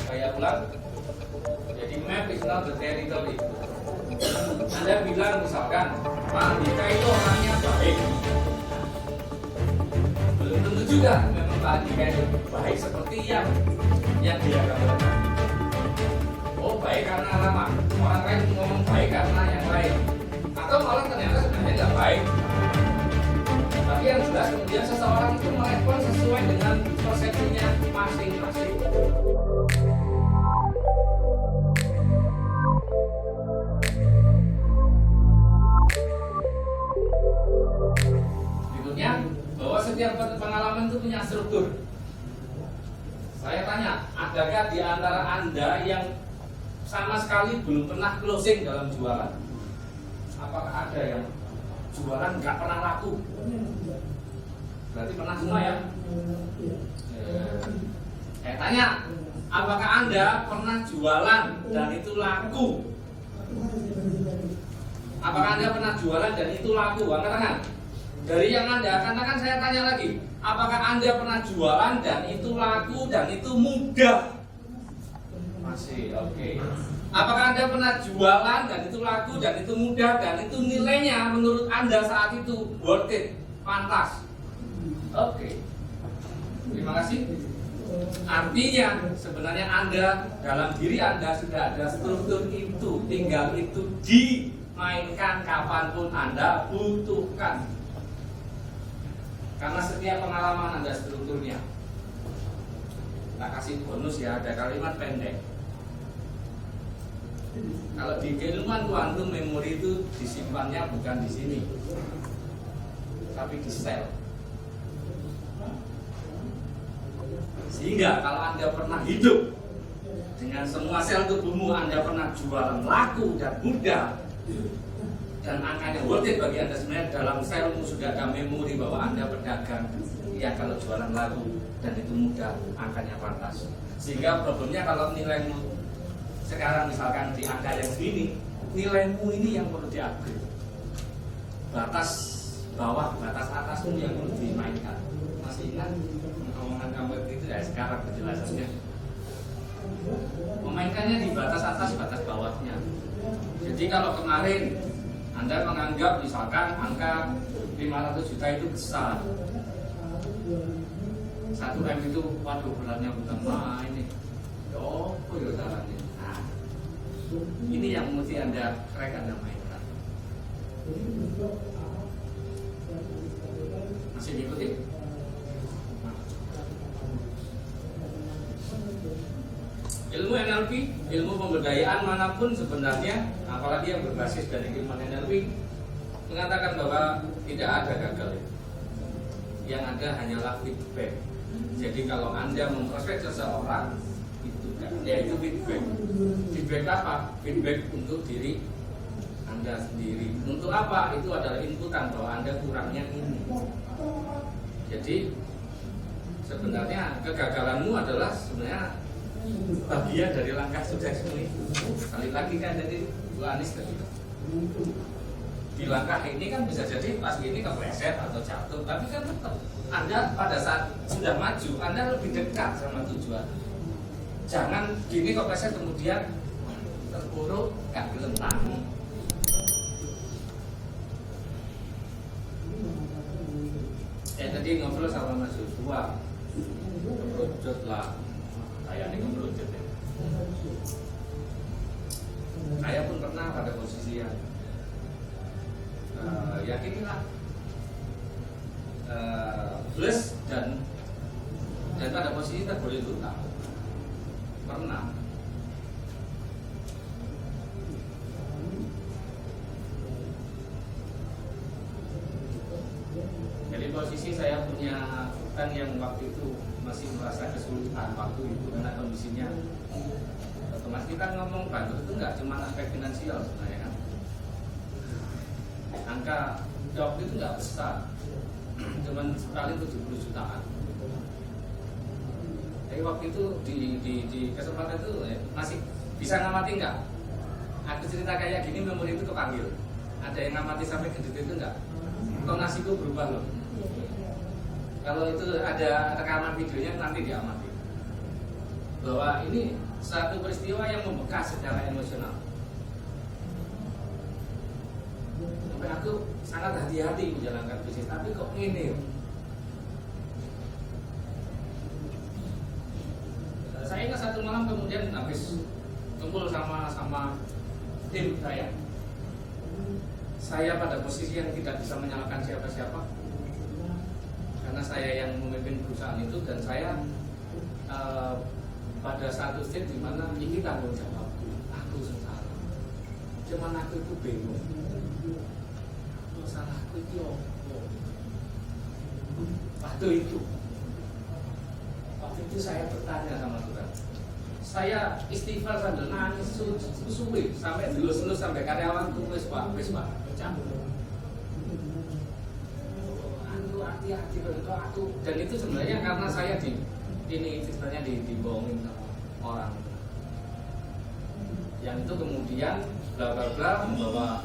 Saya ulang. Jadi map is not the territory. Anda bilang misalkan Pak Andika itu orangnya baik. Belum tentu juga memang Pak Andika itu baik seperti yang dia gambarkan. Oh baik karena lama. Orang lain ngomong baik karena yang lain. Atau malah ternyata sebenarnya nggak baik. Tapi yang jelas kemudian seseorang itu merespon sesuai dengan persepsinya masing-masing. Berikutnya, bahwa setiap pengalaman itu punya struktur. Saya tanya, adakah di antara Anda yang sama sekali belum pernah closing dalam jualan? Apakah ada yang jualan nggak pernah laku? Berarti pernah semua ya? Saya tanya, apakah Anda pernah jualan dan itu laku? Apakah Anda pernah jualan dan itu laku? Angkat tangan. Dari yang Anda katakan saya tanya lagi, apakah Anda pernah jualan dan itu laku dan itu mudah? Masih, oke. Apakah Anda pernah jualan dan itu laku dan itu mudah dan itu nilainya menurut Anda saat itu worth it, pantas? Oke. Terima kasih. Artinya sebenarnya Anda dalam diri Anda sudah ada struktur itu, tinggal itu dimainkan kapanpun Anda butuhkan. Karena setiap pengalaman ada strukturnya. Tak kasih bonus ya, ada kalimat pendek. Kalau di keilmuan kuantum memori itu disimpannya bukan di sini, tapi di sel. Sehingga kalau Anda pernah hidup dengan semua sel tubuhmu, Anda pernah jualan laku dan mudah, dan angkanya worth it bagi Anda, sebenarnya dalam selmu sudah ada memori bahwa Anda berdagang. Ya kalau jualan laku dan itu mudah, angkanya pantas. Sehingga problemnya kalau nilaimu sekarang misalkan di angka yang segini, nilaimu ini yang perlu di-upgrade. Batas bawah, batas atasmu yang perlu dimainkan. Masih ingat omongan kamu itu ya sekarang penjelasannya. Memainkannya di batas atas, batas bawahnya. Jadi kalau kemarin Anda menganggap misalkan angka 500 juta itu besar, 1M itu waduh bulannya bukan main ini. Oh, ya caranya. Nah, ini yang mesti Anda crack, Anda mainkan. Masih diikuti? Ilmu NLP, ilmu pemberdayaan manapun sebenarnya, apalagi yang berbasis dari ilmu NLP, mengatakan bahwa tidak ada gagal. Yang ada hanyalah feedback. Jadi kalau Anda memprospek seseorang, yaitu feedback. Feedback apa? Feedback untuk diri Anda sendiri. Untuk apa? Itu adalah inputan bahwa Anda kurangnya ini. Jadi sebenarnya kegagalanmu adalah sebenarnya bagian dari langkah suksesmu itu. Sekali lagi kan jadi Bu Anis tadi. Di langkah ini kan bisa jadi pas gini kepleset atau jatuh, tapi kan tetap Anda pada saat sudah maju, Anda lebih dekat sama tujuan. Jangan gini kepleset kemudian terpuruk, gak gelentang. Tadi ngobrol sama Mas Joshua, kemerujut lah, saya ini kemerujut ya. Saya pun pernah pada posisi yang yakinilah plus dan pada posisi tak boleh lupa. Pernah. Jadi posisi saya punya hutang yang waktu itu masih merasa kesulitan waktu itu karena kondisinya otomatis kita ngomong bangkrut itu nggak cuma aspek finansial sebenarnya kan. Angka job itu nggak besar, cuman sekali 70 jutaan. Tapi waktu itu di kesempatan itu masih bisa ngamati nggak? Aku cerita kayak gini memori itu kepanggil. Ada yang ngamati sampai ke detik itu nggak? Tonasiku berubah loh. Kalau itu ada rekaman videonya nanti diamati. bahwa ini satu peristiwa yang membekas secara emosional. Sampai aku sangat hati-hati menjalankan bisnis, tapi kok ini? Saya ingat satu malam kemudian habis kumpul sama tim saya pada posisi yang tidak bisa menyalahkan siapa-siapa karena saya yang memimpin perusahaan itu, dan saya pada satu stage di mana ini tanggung jawab aku salah, cuman aku itu bingung salahku itu apa. Waktu itu saya bertanya sama Tuhan, saya istighfar sambil nangis suwi sampai delus-delus sampai karyawan tuh wis pak pecah. Aku hati-hati kalau aku, dan itu sebenarnya karena saya ini ceritanya dibohongin sama orang yang itu kemudian bla bla bla membawa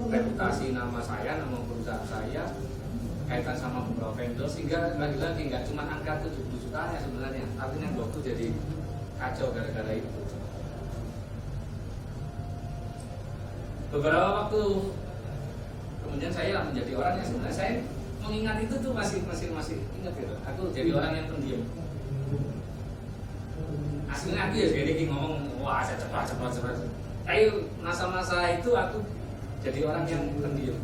reputasi nama saya, nama perusahaan saya kaitan sama beberapa vendor, sehingga lagi-lagi nggak cuma angka 70 juta ya sebenarnya, artinya waktu jadi kacau gara-gara itu. Beberapa waktu kemudian saya menjadi orang yang sebenarnya saya mengingat itu tuh masih ingat gitu. Aku jadi orang yang pendiam. Aslinya aku ya jadi ngomong wah saya cepat. Tapi masa-masa itu aku jadi orang yang pendiam.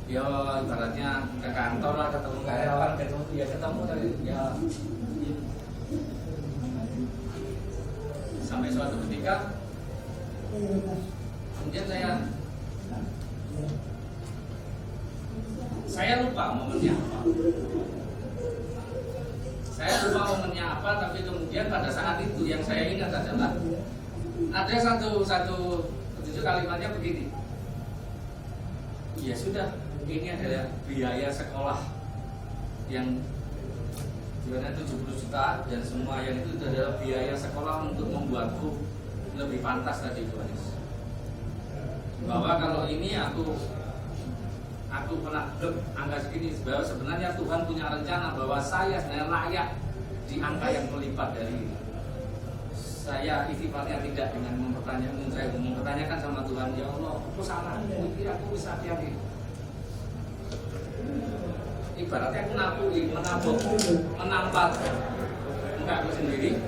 Ya ibaratnya ke kantor lah, ketemu karyawan, ketemu tadi ya. Sampai suatu ketika kemudian saya lupa momennya apa. Tapi kemudian pada saat itu yang saya ingat adalah ada satu kalimatnya begini. Ya sudah, ini adalah biaya sekolah yang sebenarnya 70 juta dan semua yang itu adalah biaya sekolah untuk membuatku lebih pantas tadi itu Anis. Bahwa kalau ini aku pernah angka segini, bahwa sebenarnya Tuhan punya rencana bahwa saya sebenarnya layak di angka yang melipat dari ini. Saya istighfarnya tidak dengan mempertanyakan sama Tuhan, ya Allah, aku salah, aku bisa hati-hati. Ibaratnya aku menampak muka aku sendiri.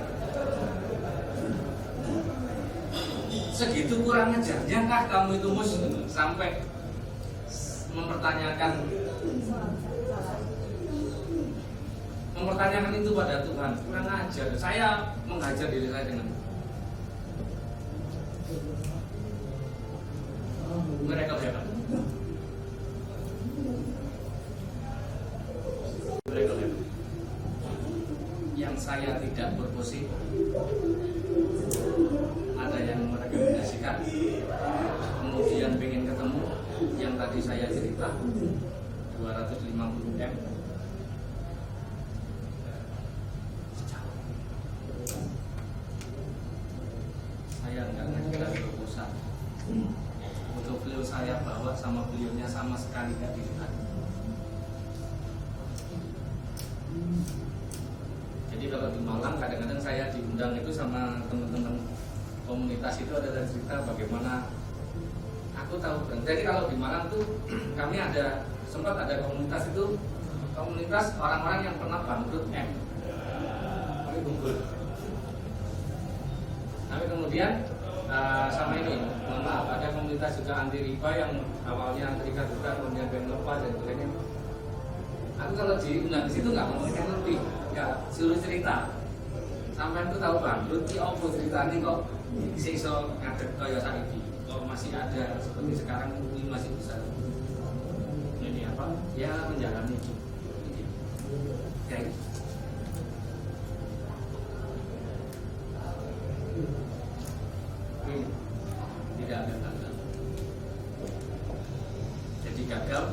Segitu kurang ajarnya kah kamu itu Mus sampai mempertanyakan itu pada Tuhan? Kurang ajar. Saya menghajar diri saya dengan mereka hebat. Yang saya tidak berposisi, ada yang merekomendasikan, kemudian pengen ketemu yang tadi saya cerita 250 M. Saya nggak ngajukan proposal untuk beliau, saya bawa sama beliaunya sama sekali nggak dilihat. Jadi kalau di Malang kadang-kadang saya diundang itu sama teman-teman komunitas itu ada cerita bagaimana aku tahu. Jadi kalau di Malang tuh kami sempat ada komunitas itu, komunitas orang-orang yang pernah bangkrut M. Kami kumpul. Tapi kemudian sama ini, mohon maaf, ada komunitas juga anti riba yang awalnya terikat juga, kemudian pengen lepas dan sebagainya. Aku kalau diundang di situ nggak ngomongin lebih, ya suruh cerita. Sampai itu tahu bangkrut, ki opo ceritanya kok iso ngadeg kaya saiki, kok masih ada seperti sekarang ini masih bisa. Ini apa? Ya menjalani itu. Ya. Tidak ada gagal. Jadi gagal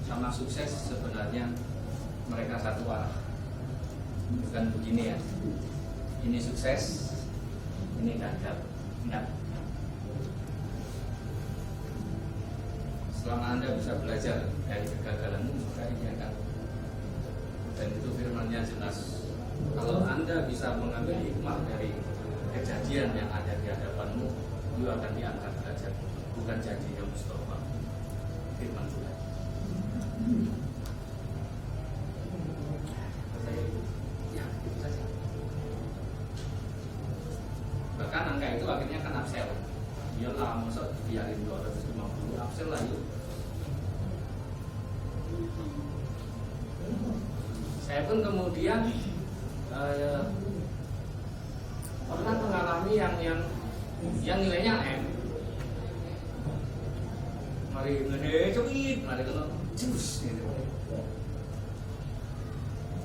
sama sukses sebenarnya mereka satu arah. Bukan begini ya. Ini sukses, ini gagal. Enggak. Selama Anda bisa belajar dari kegagalanmu, maka ini akan. Dan itu firman-Nya jelas. Kalau Anda bisa mengambil hikmah dari kejadian yang ada di hadapanmu, you akan diangkat derajat, bukan jadinya Mustafa. Firman Tuhan. Ya, itu saja. Bahkan angka itu akhirnya kan upsell. Iyalah, masa biarin 250 upsell lah yuk. Saya pun kemudian pernah mengalami yang nilainya M. Mari cuit, mari kalau jus gitu.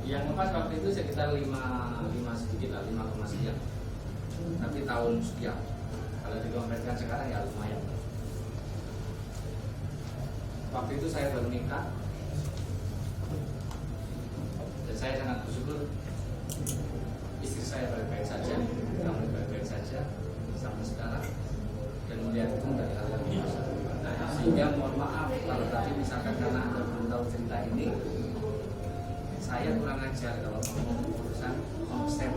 Yang lepas waktu itu sekitar 5 sedikit lah, 5, sekian. Tapi tahun sekian. Kalau dikonversikan sekarang ya lumayan. Waktu itu saya baru nikah. Dan saya sangat bersyukur istri saya baik-baik saja, kami baik-baik saja sampai sekarang, dan melihat itu dari Allah biasa. Sehingga mohon maaf kalau tadi misalkan karena Anda belum tahu cerita ini, saya kurang ajar kalau ngomong urusan omset,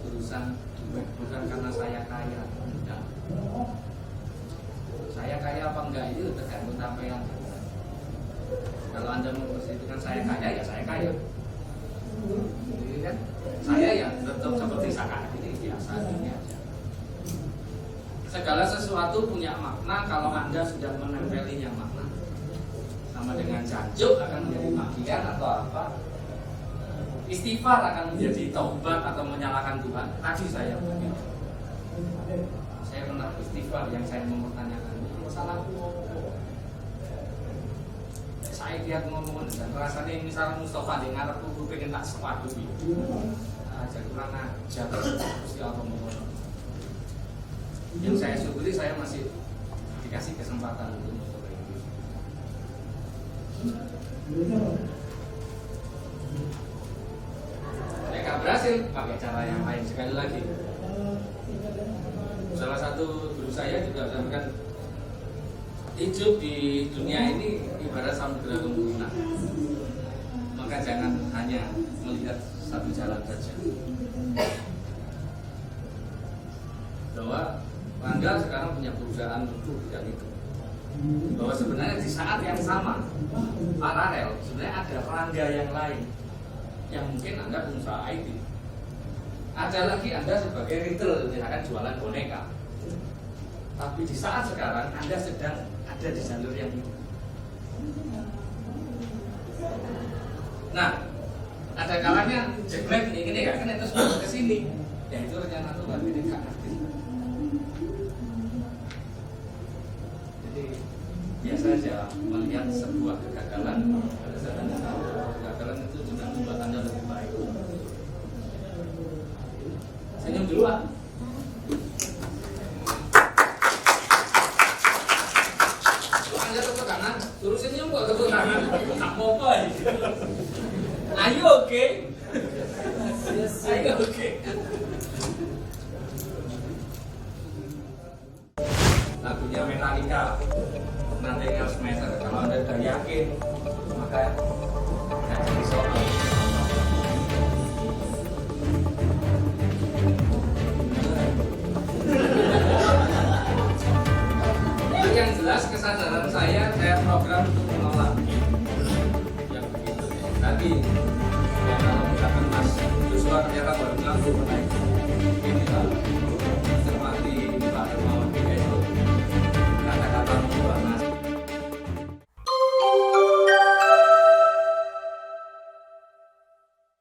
urusan duit, bukan karena saya kaya, tidak. Saya kaya apa enggak itu tergantung apa yang. Kalau Anda memposisikan saya kaya, ya saya kaya. Jadi kan saya ya tetap seperti saat ini biasa ini aja. Segala sesuatu punya makna kalau Anda sudah menempelinya makna. Sama dengan janjuk akan menjadi makian atau apa, istighfar akan menjadi taubat atau menyalahkan Tuhan. Tadi saya begitu. Saya pernah istighfar yang saya mempertanyakan masalahku apa. Saya lihat ngomong dan rasanya misalnya Mustafa di ngarep aku pengen tak sepadu gitu. Aja kurang ajar mesti apa ngomong. Yang saya syukuri saya masih dikasih kesempatan untuk mencoba itu. Saya gak berhasil pakai cara yang lain sekali lagi. Salah satu guru saya juga mengatakan hidup di dunia ini ibarat samudera kemungkinan. Maka jangan hanya melihat satu jalan saja. Bahwa Anda sekarang punya perusahaan untuk bidang itu. Bahwa sebenarnya di saat yang sama, paralel, sebenarnya ada rangga yang lain yang mungkin Anda pengusaha IT. Ada lagi Anda sebagai retail, misalkan jualan boneka. Tapi di saat sekarang Anda sedang ada di jalur yang itu. Nah, ada kalanya jeblek ini kan itu sudah ke sini. Ya itu rencana Tuhan ini gak ngerti. Jadi biasa saja melihat sebuah kegagalan, pada saat Anda tahu kegagalan itu juga membuat Anda lebih baik. Senyum dulu ah.